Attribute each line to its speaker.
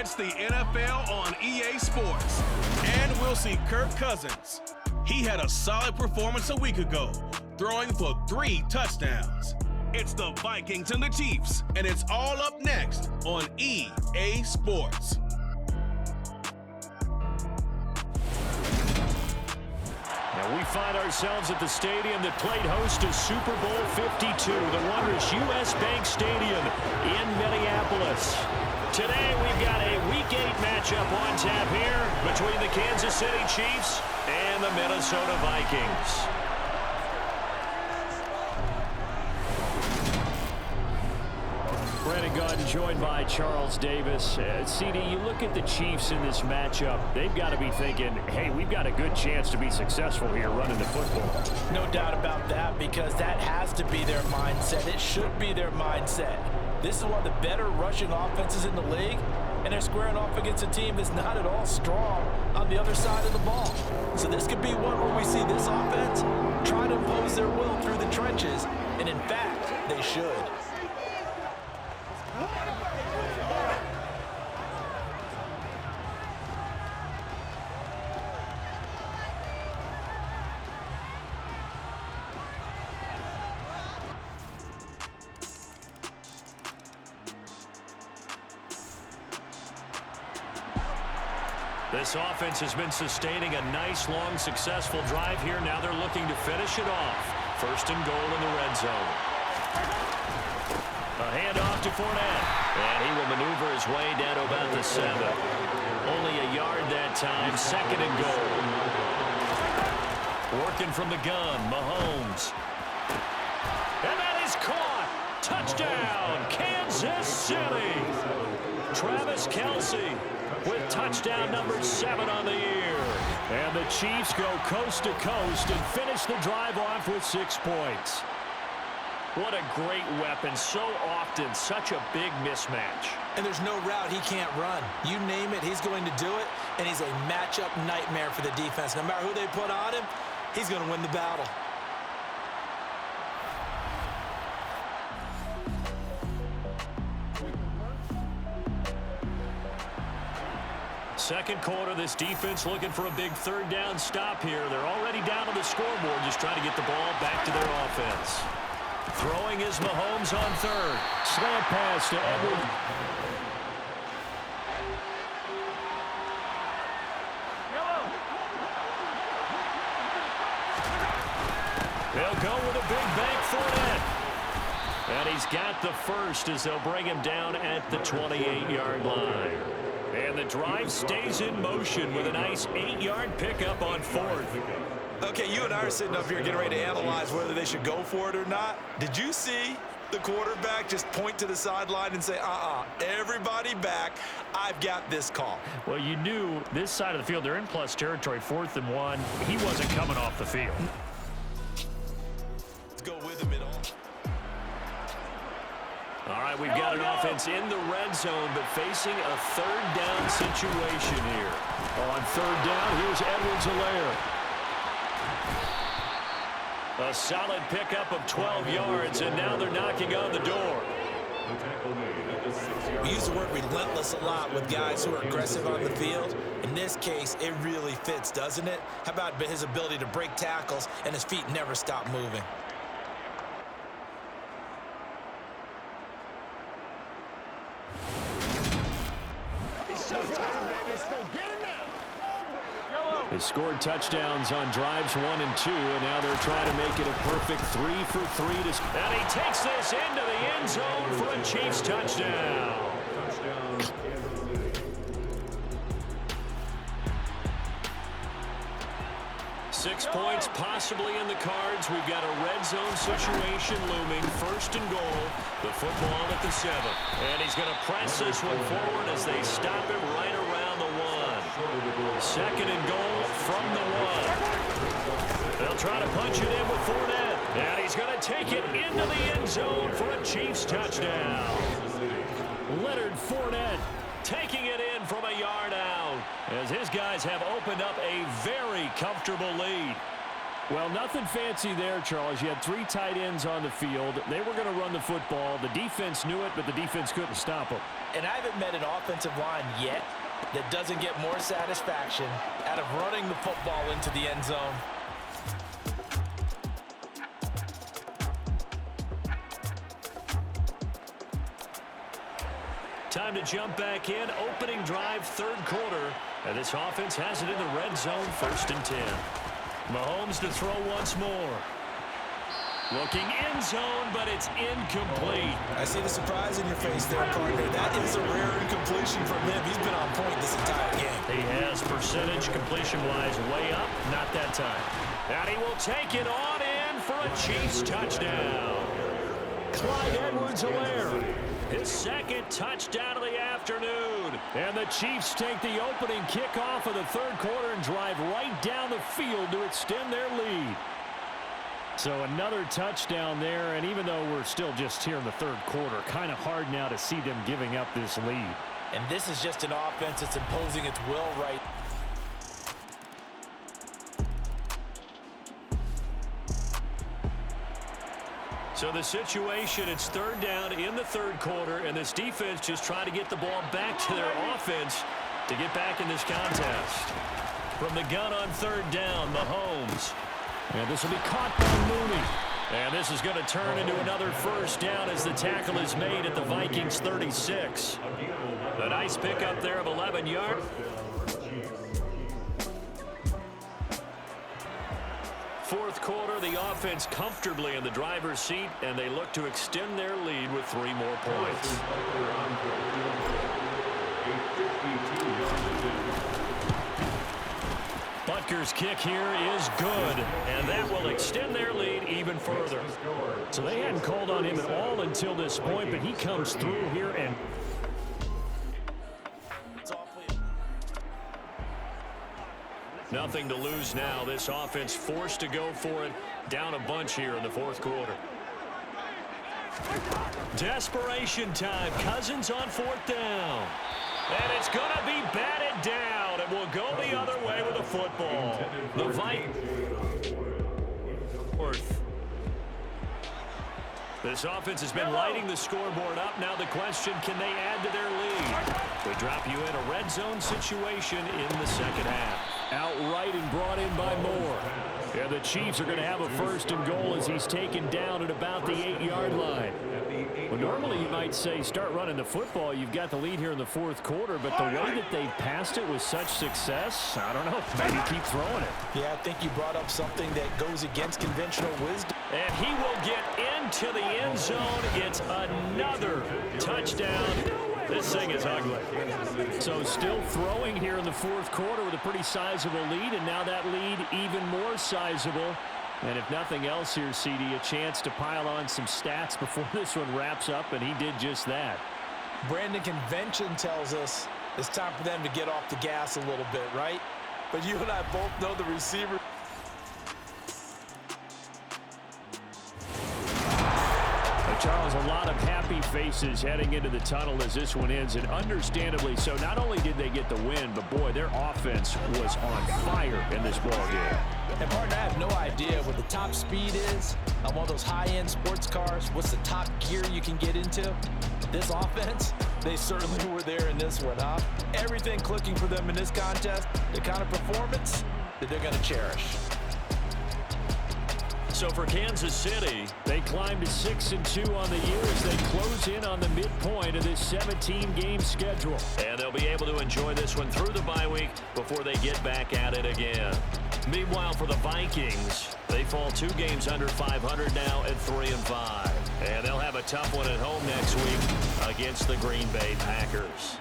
Speaker 1: It's the NFL on EA Sports. And we'll see Kirk Cousins. He had a solid performance a week ago, throwing for 3 touchdowns. It's the Vikings and the Chiefs, and it's all up next on EA Sports.
Speaker 2: And we find ourselves at the stadium that played host to Super Bowl 52, the wondrous U.S. Bank Stadium in Minneapolis. Today we've got a Week 8 matchup on tap here between the Kansas City Chiefs and the Minnesota Vikings. Brandon Gaudin joined by Charles Davis. CD, you look at the Chiefs in this matchup, they've got to be thinking, hey, we've got a good chance to be successful here running the football.
Speaker 3: No doubt about that, because that has to be their mindset. It should be their mindset. This is one of the better rushing offenses in the league, and they're squaring off against a team that's not at all strong on the other side of the ball. So this could be one where we see this offense try to impose their will through the trenches, and in fact, they should.
Speaker 2: This offense has been sustaining a nice, long, successful drive here. Now they're looking to finish it off. First and goal in the red zone. A handoff to Fournette. And he will maneuver his way down to about the 7. Only a yard that time. Second and goal. Working from the gun, Mahomes. And that is caught. Touchdown, Kansas City. Travis Kelce with touchdown number 7 on the year. And the Chiefs go coast to coast and finish the drive off with 6 points. What a great weapon. So often, such a big mismatch.
Speaker 3: And there's no route he can't run. You name it, he's going to do it. And he's a matchup nightmare for the defense. No matter who they put on him, he's going to win the battle.
Speaker 2: Second quarter, this defense looking for a big third down stop here. They're already down on the scoreboard, just trying to get the ball back to their offense. Throwing is Mahomes on third. Slant pass to Edwards. They'll go with a big bank Fournette. And he's got the first as they'll bring him down at the 28-yard line. And the drive stays in motion with a nice 8-yard pickup on 4th.
Speaker 3: Okay, you and I are sitting up here getting ready to analyze whether they should go for it or not. Did you see the quarterback just point to the sideline and say, everybody back, I've got this call?
Speaker 2: Well, you knew this side of the field, they're in plus territory, 4th and 1. He wasn't coming off the field.
Speaker 3: Let's go with him at all.
Speaker 2: All right, we've got an offense in the red zone, but facing a third down situation here. On third down, here's Edwards-Helaire. A solid pickup of 12 yards, and now they're knocking on the door.
Speaker 3: We use the word relentless a lot with guys who are aggressive on the field. In this case, it really fits, doesn't it? How about his ability to break tackles and his feet never stop moving?
Speaker 2: They scored touchdowns on drives 1 and 2, and now they're trying to make it a perfect 3 for 3. And he takes this into the end zone for a Chiefs touchdown. 6 points possibly in the cards. We've got a red zone situation looming. First and goal. The football at the 7. And he's going to press this one forward as they stop him right around the 1. Second and goal from the 1. They'll try to punch it in with Fournette. And he's going to take it into the end zone for a Chiefs touchdown. Leonard Fournette taking it in from a yard out as his guys have opened up a very comfortable lead. Well, nothing fancy there, Charles. You had 3 tight ends on the field. They were going to run the football. The defense knew it, but the defense couldn't stop them.
Speaker 3: And I haven't met an offensive line yet that doesn't get more satisfaction out of running the football into the end zone.
Speaker 2: Time to jump back in. Opening drive, 3rd quarter. And this offense has it in the red zone, 1st and 10. Mahomes to throw once more. Looking end zone, but it's incomplete.
Speaker 3: I see the surprise in your face there, partner. That is a rare incompletion from him. He's been on point this entire game.
Speaker 2: He has percentage completion-wise way up. Not that time. And he will take it on in for a Chiefs touchdown. Clyde Edwards-Helaire. His 2nd touchdown of the afternoon. And the Chiefs take the opening kickoff of the 3rd quarter and drive right down the field to extend their lead. So another touchdown there, and even though we're still just here in the 3rd quarter, kind of hard now to see them giving up this lead.
Speaker 3: And this is just an offense that's imposing its will right.
Speaker 2: So the situation, it's 3rd down in the 3rd quarter, and this defense just trying to get the ball back to their offense to get back in this contest. From the gun on 3rd down, Mahomes. And this will be caught by Mooney. And this is going to turn into another 1st down as the tackle is made at the Vikings 36. A nice pickup there of 11 yards. 4th quarter, the offense comfortably in the driver's seat, and they look to extend their lead with 3 more points. Butker's kick here is good, and that will extend their lead even further. So they hadn't called on him at all until this point, but he comes through here and nothing to lose now. This offense forced to go for it. Down a bunch here in the 4th quarter. Desperation time. Cousins on 4th down. And it's going to be batted down. It will go the other way with the football. The Vikings. This offense has been lighting the scoreboard up. Now the question, can they add to their lead? We drop you in a red zone situation in the 2nd half. Outright and brought in by Moore. Yeah, the Chiefs are going to have a 1st and goal as he's taken down at about the 8-yard line. Well, normally you might say start running the football. You've got the lead here in the 4th quarter, but the way that they've passed it with such success, I don't know, maybe keep throwing it.
Speaker 3: Yeah, I think you brought up something that goes against conventional wisdom.
Speaker 2: And he will get into the end zone. It's another touchdown. This thing is ugly. So still throwing here in the 4th quarter with a pretty sizable lead, and now that lead even more sizable. And if nothing else here, CD, a chance to pile on some stats before this one wraps up, and he did just that.
Speaker 3: Brandon, convention tells us it's time for them to get off the gas a little bit, right? But you and I both know the receiver.
Speaker 2: Charles, a lot of happy faces heading into the tunnel as this one ends, and understandably so. Not only did they get the win, but boy, their offense was on fire in this ball game.
Speaker 3: And partner, I have no idea what the top speed is on one of those high-end sports cars. What's the top gear you can get into? This offense, they certainly were there in this one, huh? Everything clicking for them in this contest, the kind of performance that they're going to cherish.
Speaker 2: So for Kansas City, they climb to 6-2 on the year as they close in on the midpoint of this 17-game schedule. And they'll be able to enjoy this one through the bye week before they get back at it again. Meanwhile, for the Vikings, they fall 2 games under 500 now at 3-5. And they'll have a tough one at home next week against the Green Bay Packers.